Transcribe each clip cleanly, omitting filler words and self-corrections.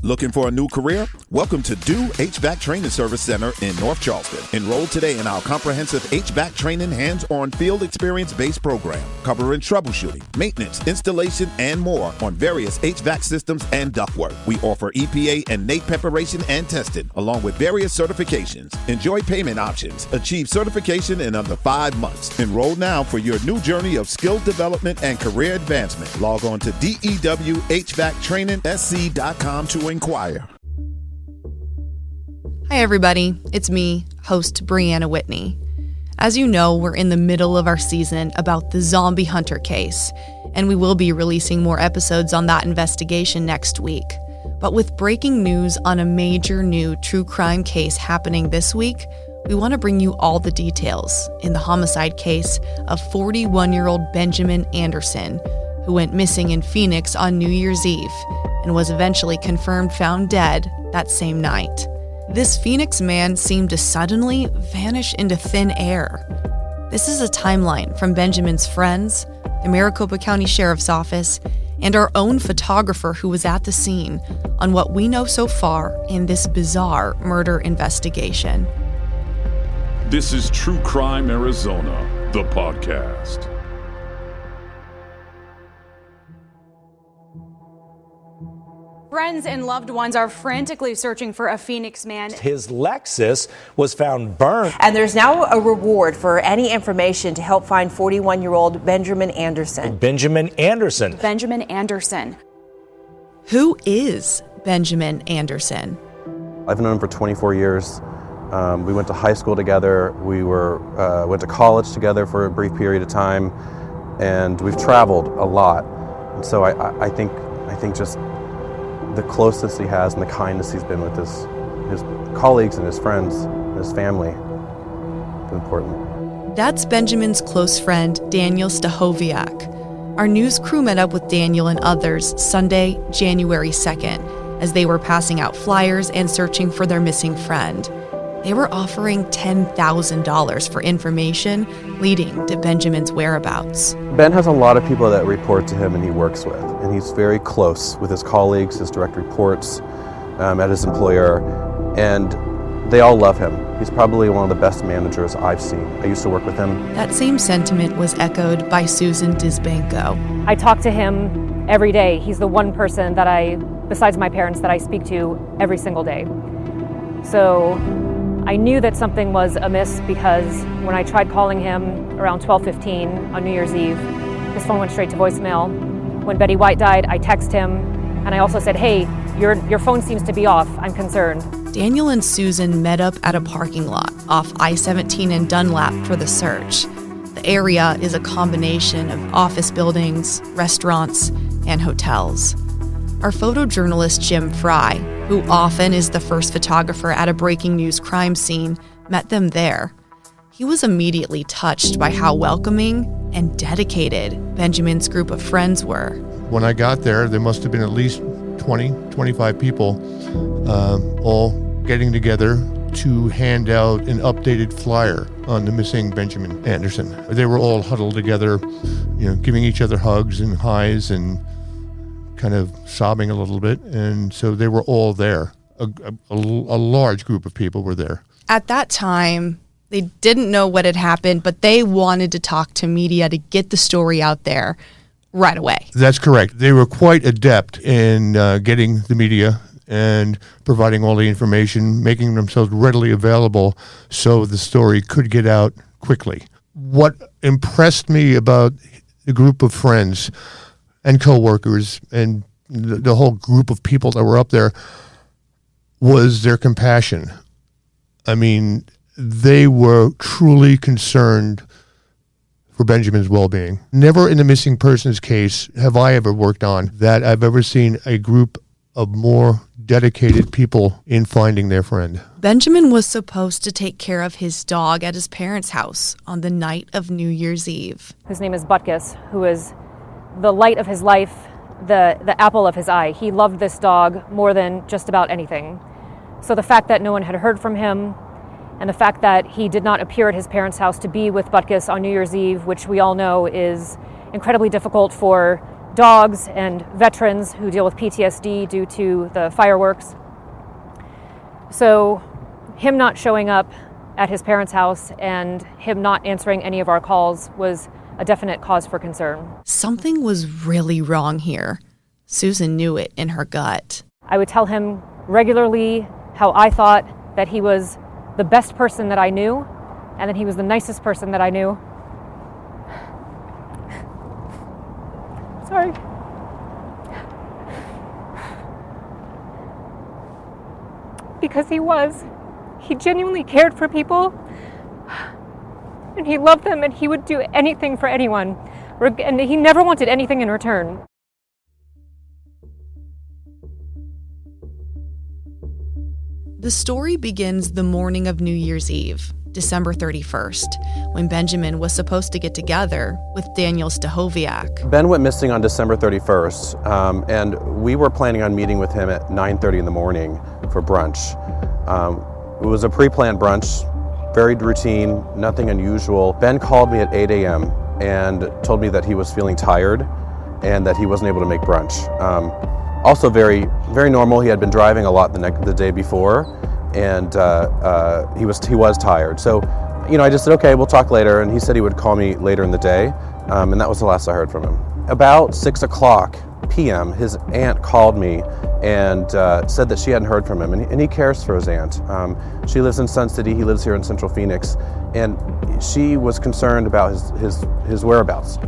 Looking for a new career? Welcome to Do HVAC Training Service Center in North Charleston. Enroll today in our comprehensive HVAC training hands-on field experience-based program, covering troubleshooting, maintenance, installation, and more on various HVAC systems and ductwork. We offer EPA and NAEP preparation and testing, along with various certifications. Enjoy payment options. Achieve certification in under 5 months. Enroll now for your new journey of skill development and career advancement. Log on to dewhvactrainingsc.com to inquire. Hi everybody, it's me, host Brianna Whitney. As you know, we're in the middle of our season about the zombie hunter case, and we will be releasing more episodes on that investigation next week. But with breaking news on a major new true crime case happening this week, we want to bring you all the details in the homicide case of 41-year-old Benjamin Anderson, who went missing in Phoenix on New Year's Eve and was eventually confirmed found dead that same night. This Phoenix man seemed to suddenly vanish into thin air. This is a timeline from Benjamin's friends, the Maricopa County Sheriff's Office, and our own photographer who was at the scene on what we know so far in this bizarre murder investigation. This is True Crime Arizona, the podcast. Friends and loved ones are frantically searching for a Phoenix man. His Lexus was found burned. And there's now a reward for any information to help find 41-year-old Benjamin Anderson. Benjamin Anderson. Benjamin Anderson. Who is Benjamin Anderson? I've known him for 24 years. We went to high school together. We went to college together for a brief period of time, and we've traveled a lot. And so I think just the closeness he has and the kindness he's been with his colleagues and his friends and his family is important. That's Benjamin's close friend, Daniel Stachowiak. Our news crew met up with Daniel and others Sunday, January 2nd, as they were passing out flyers and searching for their missing friend. They were offering $10,000 for information leading to Benjamin's whereabouts. Ben has a lot of people that report to him and he works with, and he's very close with his colleagues, his direct reports at his employer, and they all love him. He's probably one of the best managers I've seen. I used to work with him. That same sentiment was echoed by Susan Disbanko. I talk to him every day. He's the one person that besides my parents, that I speak to every single day. So I knew that something was amiss because when I tried calling him around 12:15 on New Year's Eve, his phone went straight to voicemail. When Betty White died, I texted him and I also said, hey, your phone seems to be off, I'm concerned. Daniel and Susan met up at a parking lot off I-17 and Dunlap for the search. The area is a combination of office buildings, restaurants, and hotels. Our photojournalist Jim Fry, who often is the first photographer at a breaking news crime scene, met them there. He was immediately touched by how welcoming and dedicated Benjamin's group of friends were. When I got there must have been at least 20, 25 people all getting together to hand out an updated flyer on the missing Benjamin Anderson. They were all huddled together, giving each other hugs and highs and kind of sobbing a little bit, and so they were all there. A large group of people were there. At that time, they didn't know what had happened, but they wanted to talk to media to get the story out there right away. That's correct. They were quite adept in getting the media and providing all the information, making themselves readily available so the story could get out quickly. What impressed me about the group of friends and co-workers and the whole group of people that were up there was their compassion. I mean, they were truly concerned for Benjamin's well-being. Never in the missing persons case have I ever worked on that I've ever seen a group of more dedicated people in finding their friend. Benjamin was supposed to take care of his dog at his parents' house on the night of New Year's Eve. His name is Butkus, who is the light of his life, the apple of his eye. He loved this dog more than just about anything. So the fact that no one had heard from him, and the fact that he did not appear at his parents' house to be with Butkus on New Year's Eve, which we all know is incredibly difficult for dogs and veterans who deal with PTSD due to the fireworks. So him not showing up at his parents' house and him not answering any of our calls was a definite cause for concern. Something was really wrong here. Susan knew it in her gut. I would tell him regularly how I thought that he was the best person that I knew and that he was the nicest person that I knew. Sorry. Because he was. He genuinely cared for people, and he loved them, and he would do anything for anyone, and he never wanted anything in return. The story begins the morning of New Year's Eve, December 31st, when Benjamin was supposed to get together with Daniel Stachowiak. Ben went missing on December 31st, and we were planning on meeting with him at 9:30 in the morning for brunch. It was a pre-planned brunch, very routine, nothing unusual. Ben called me at 8 a.m. and told me that he was feeling tired and that he wasn't able to make brunch. Also very, very normal. He had been driving a lot the day before, and he was tired. So, I just said, okay, we'll talk later. And he said he would call me later in the day, and that was the last I heard from him. About 6 o'clock p.m., his aunt called me and said that she hadn't heard from him, and he cares for his aunt. She lives in Sun City. He lives here in Central Phoenix, and she was concerned about his whereabouts.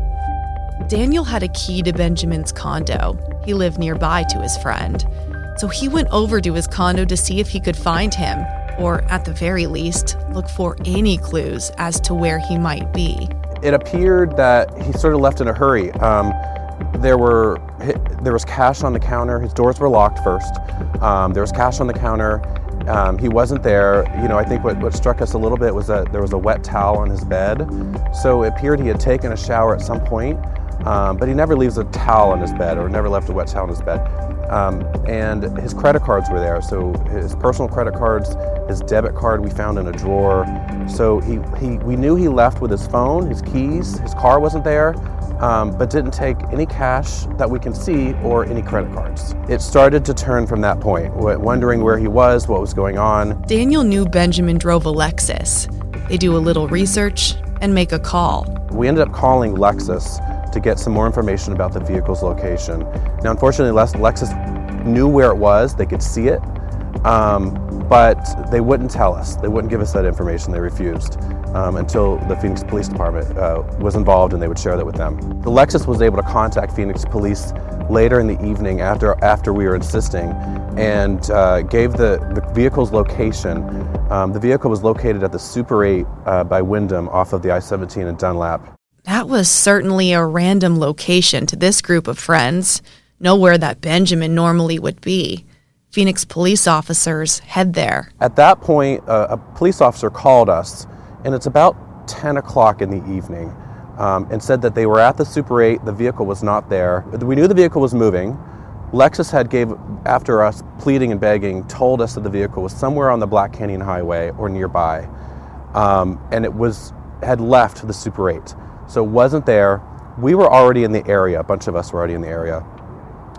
Daniel had a key to Benjamin's condo. He lived nearby to his friend. So he went over to his condo to see if he could find him, or at the very least, look for any clues as to where he might be. It appeared that he sort of left in a hurry. There was cash on the counter. His doors were locked first. There was cash on the counter. He wasn't there. I think what struck us a little bit was that there was a wet towel on his bed. So it appeared he had taken a shower at some point, but he never leaves a towel on his bed, or never left a wet towel on his bed. And his credit cards were there. So his personal credit cards, his debit card we found in a drawer. So we knew he left with his phone, his keys, his car wasn't there, but didn't take any cash that we can see or any credit cards. It started to turn from that point, wondering where he was, what was going on. Daniel knew Benjamin drove a Lexus. They do a little research and make a call. We ended up calling Lexus to get some more information about the vehicle's location. Now, unfortunately, Lexus knew where it was. They could see it, but they wouldn't tell us. They wouldn't give us that information. They refused until the Phoenix Police Department was involved, and they would share that with them. The Lexus was able to contact Phoenix Police later in the evening after we were insisting, and gave the vehicle's location. The vehicle was located at the Super 8 by Wyndham off of the I-17 in Dunlap. That was certainly a random location to this group of friends, nowhere that Benjamin normally would be. Phoenix police officers head there. At that point, a police officer called us, and it's about 10 o'clock in the evening, and said that they were at the Super 8, the vehicle was not there. We knew the vehicle was moving. Lexus after us pleading and begging, told us that the vehicle was somewhere on the Black Canyon Highway or nearby, and had left the Super 8. So it wasn't there. We were already in the area. A bunch of us were already in the area.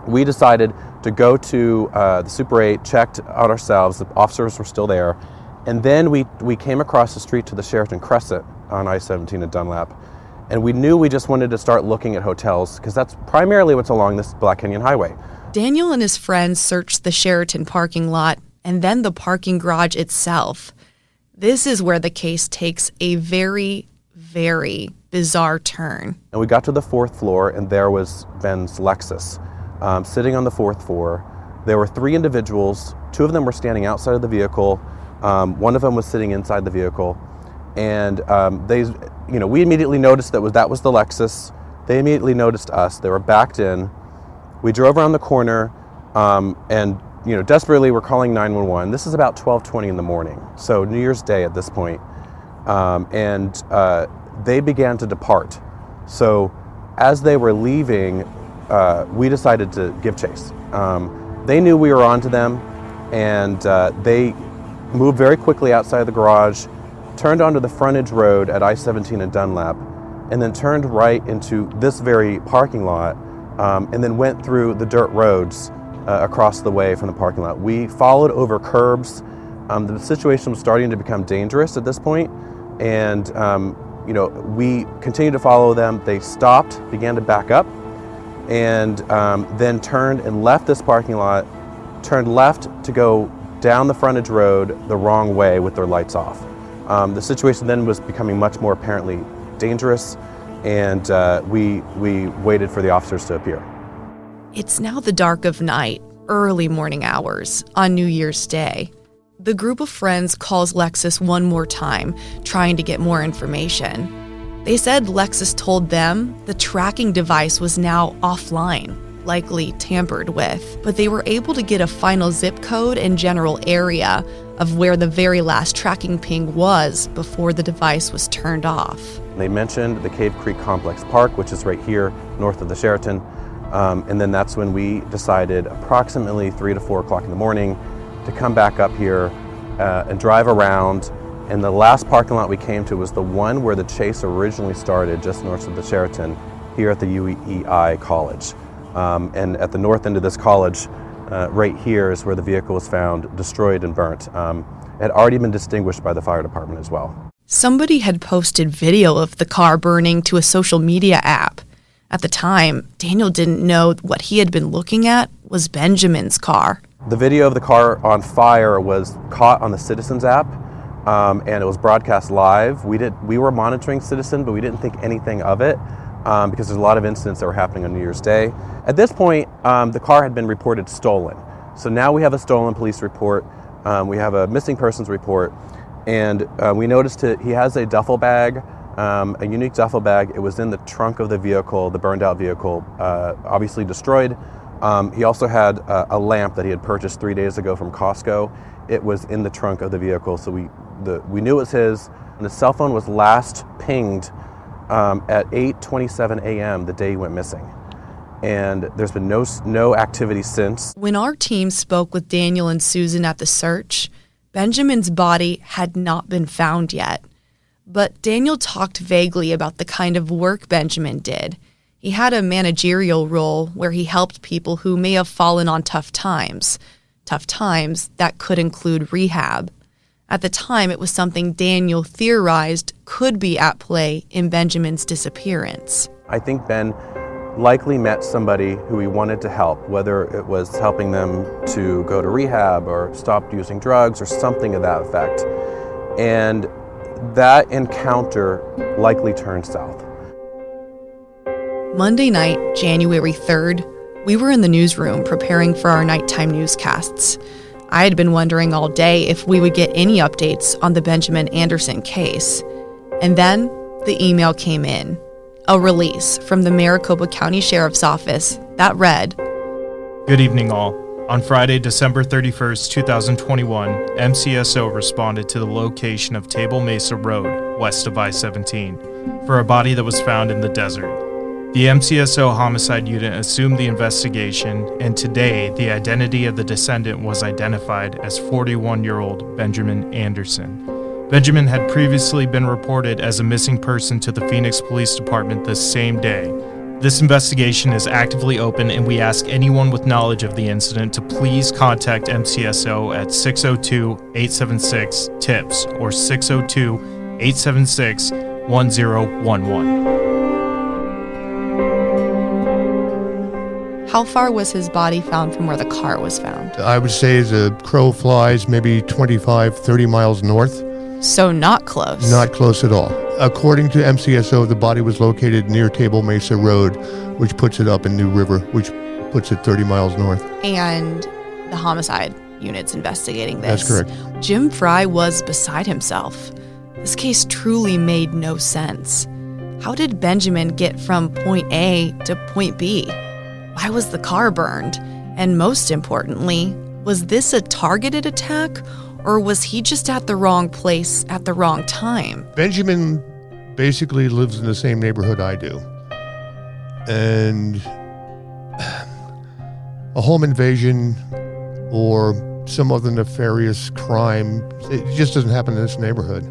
We decided to go to the Super 8, checked out ourselves. The officers were still there. And then we came across the street to the Sheraton Crescent on I-17 in Dunlap. And we knew we just wanted to start looking at hotels, because that's primarily what's along this Black Canyon Highway. Daniel and his friends searched the Sheraton parking lot and then the parking garage itself. This is where the case takes a very, very bizarre turn. And we got to the 4th floor, and there was Ben's Lexus sitting on the 4th floor. There were 3 individuals. 2 of them were standing outside of the vehicle. One of them was sitting inside the vehicle. And we immediately noticed that was the Lexus. They immediately noticed us. They were backed in. We drove around the corner, and desperately we're calling 911. This is about 12:20 in the morning, so New Year's Day at this point. And they began to depart. So as they were leaving, we decided to give chase. They knew we were onto them, and they moved very quickly outside of the garage, turned onto the frontage road at I-17 in Dunlap, and then turned right into this very parking lot and then went through the dirt roads across the way from the parking lot. We followed over curbs. The situation was starting to become dangerous at this point, and we continued to follow them. They stopped, began to back up, and then turned and left this parking lot, turned left to go down the frontage road the wrong way with their lights off. The situation then was becoming much more apparently dangerous, and we waited for the officers to appear. It's now the dark of night, early morning hours, on New Year's Day. The group of friends calls Lexus one more time, trying to get more information. They said Lexus told them the tracking device was now offline, likely tampered with, but they were able to get a final zip code and general area of where the very last tracking ping was before the device was turned off. They mentioned the Cave Creek Complex Park, which is right here north of the Sheraton, and then that's when we decided approximately 3 to 4 o'clock in the morning to come back up here and drive around. And the last parking lot we came to was the one where the chase originally started, just north of the Sheraton, here at the UEI College. And at the north end of this college, right here is where the vehicle was found, destroyed and burnt. It had already been distinguished by the fire department as well. Somebody had posted video of the car burning to a social media app. At the time, Daniel didn't know what he had been looking at was Benjamin's car. The video of the car on fire was caught on the Citizens app, and it was broadcast live. We were monitoring Citizen, but we didn't think anything of it because there's a lot of incidents that were happening on New Year's Day. At this point, the car had been reported stolen. So now we have a stolen police report. We have a missing persons report, and we noticed he has a duffel bag, a unique duffel bag. It was in the trunk of the vehicle, the burned out vehicle, obviously destroyed. He also had a lamp that he had purchased 3 days ago from Costco. It was in the trunk of the vehicle, so we knew it was his. And the cell phone was last pinged at 8:27 a.m. the day he went missing. And there's been no activity since. When our team spoke with Daniel and Susan at the search, Benjamin's body had not been found yet. But Daniel talked vaguely about the kind of work Benjamin did. He had a managerial role where he helped people who may have fallen on tough times that could include rehab. At the time, it was something Daniel theorized could be at play in Benjamin's disappearance. I think Ben likely met somebody who he wanted to help, whether it was helping them to go to rehab or stop using drugs or something of that effect. And that encounter likely turned south. Monday night, January 3rd, we were in the newsroom preparing for our nighttime newscasts. I had been wondering all day if we would get any updates on the Benjamin Anderson case. And then the email came in, a release from the Maricopa County Sheriff's Office that read, "Good evening, all. On Friday, December 31st, 2021, MCSO responded to the location of Table Mesa Road, west of I-17, for a body that was found in the desert. The MCSO homicide unit assumed the investigation, and today the identity of the descendant was identified as 41-year-old Benjamin Anderson. Benjamin had previously been reported as a missing person to the Phoenix Police Department this same day. This investigation is actively open, and we ask anyone with knowledge of the incident to please contact MCSO at 602-876-TIPS or 602-876-1011. How far was his body found from where the car was found? I would say as a crow flies, maybe 25, 30 miles north. So not close. Not close at all. According to MCSO, the body was located near Table Mesa Road, which puts it up in New River, which puts it 30 miles north. And the homicide unit's investigating this. That's correct. Jim Fry was beside himself. This case truly made no sense. How did Benjamin get from point A to point B? Why was the car burned? And most importantly, was this a targeted attack, or was he just at the wrong place at the wrong time? Benjamin basically lives in the same neighborhood I do. And a home invasion or some other nefarious crime, it just doesn't happen in this neighborhood.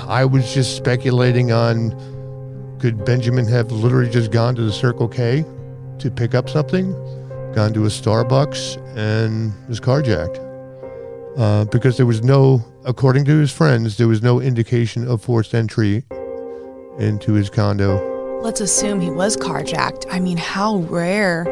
I was just speculating on, could Benjamin have literally just gone to the Circle K to pick up something, gone to a Starbucks, and was carjacked. Because there was according to his friends, there was no indication of forced entry into his condo. Let's assume he was carjacked. I mean, how rare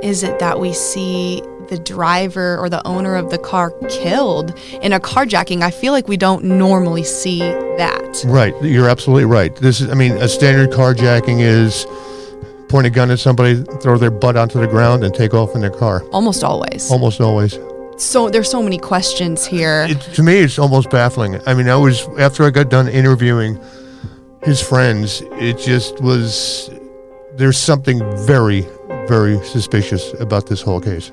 is it that we see the driver or the owner of the car killed in a carjacking? I feel like we don't normally see that. Right. You're absolutely right. A standard carjacking is point a gun at somebody, throw their butt onto the ground, and take off in their car. Almost always. Almost always. So there's so many questions here. To me, it's almost baffling. I mean, after I got done interviewing his friends, it just was, there's something very, very suspicious about this whole case.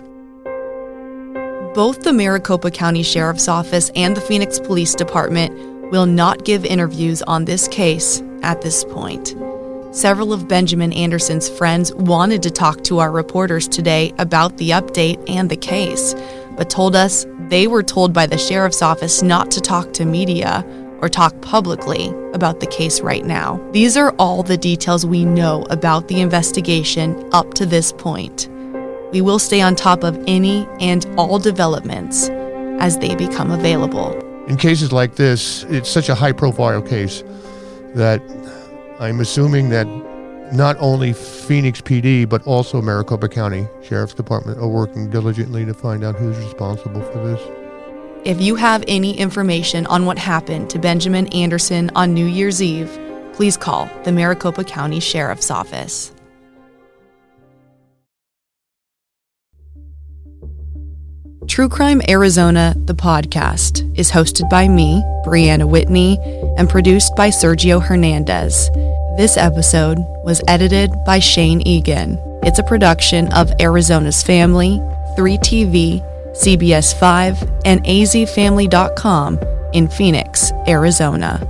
Both the Maricopa County Sheriff's Office and the Phoenix Police Department will not give interviews on this case at this point. Several of Benjamin Anderson's friends wanted to talk to our reporters today about the update and the case, but told us they were told by the Sheriff's Office not to talk to media or talk publicly about the case right now. These are all the details we know about the investigation up to this point. We will stay on top of any and all developments as they become available. In cases like this, it's such a high-profile case that I'm assuming that not only Phoenix PD, but also Maricopa County Sheriff's Department are working diligently to find out who's responsible for this. If you have any information on what happened to Benjamin Anderson on New Year's Eve, please call the Maricopa County Sheriff's Office. True Crime Arizona, the podcast, is hosted by me, Brianna Whitney, and produced by Sergio Hernandez. This episode was edited by Shane Egan. It's a production of Arizona's Family, 3TV, CBS 5, and azfamily.com in Phoenix, Arizona.